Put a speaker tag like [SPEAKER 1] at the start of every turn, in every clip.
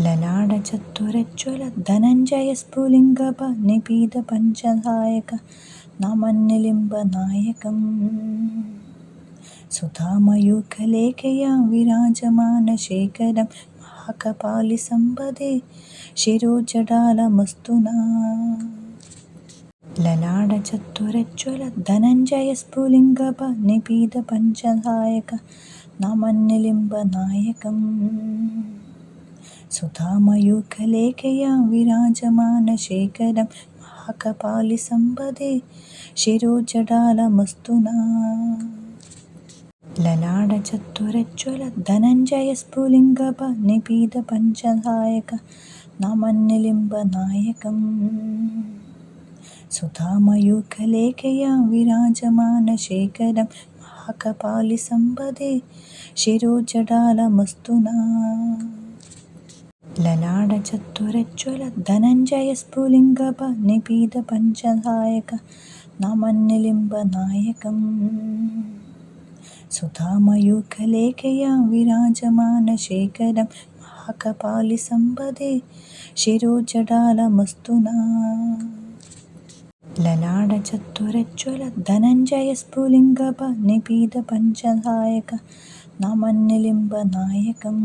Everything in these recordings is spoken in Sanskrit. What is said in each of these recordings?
[SPEAKER 1] ललाटचतुरज्ज्वल धनञ्जयस्फुलिङ्गपनिपीतपञ्चधायक नामन्निलिम्बनायकम् सुधामयूखलेखया विराजमानशेखरं महाकपालिसम्पदे शिरोजटालमस्तु नः। ललाटचतुरज्ज्वल धनञ्जयस्फुलिङ्गपनिपीतपञ्चधायक नामन्निलिम्बनायकम् सुधामयूखलेखया विराजमानशेखरं महाकपालिसम्पदे शिरोजटालमस्तु नः। ललाटचतुरज्ज्वल धनञ्जयस्फुलिङ्गपनिपीतपञ्चधायक नामन्निलिम्बनायकम् सुधामयूखलेखया विराजमानशेखरं महाकपालिसम्पदे शिरोजटालमस्तु नः। ललाटचतुरज्ज्वल धनञ्जयस्फुलिङ्गपनिपीतपञ्चधायक नामन्निलिम्बनायकम् सुधामयूखलेखया विराजमानशेखरं महाकपालिसम्पदे शिरोजटालमस्तु नः। ललाटचतुरज्ज्वल धनञ्जयस्फुलिङ्गपनिपीतपञ्चधायक नामन्निलिम्बनायकम्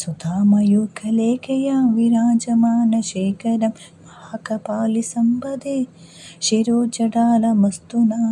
[SPEAKER 1] सुधामयूखलेखया विराजमानशेखरं महाकपालिसम्पदे शिरोजटालमस्तु नः।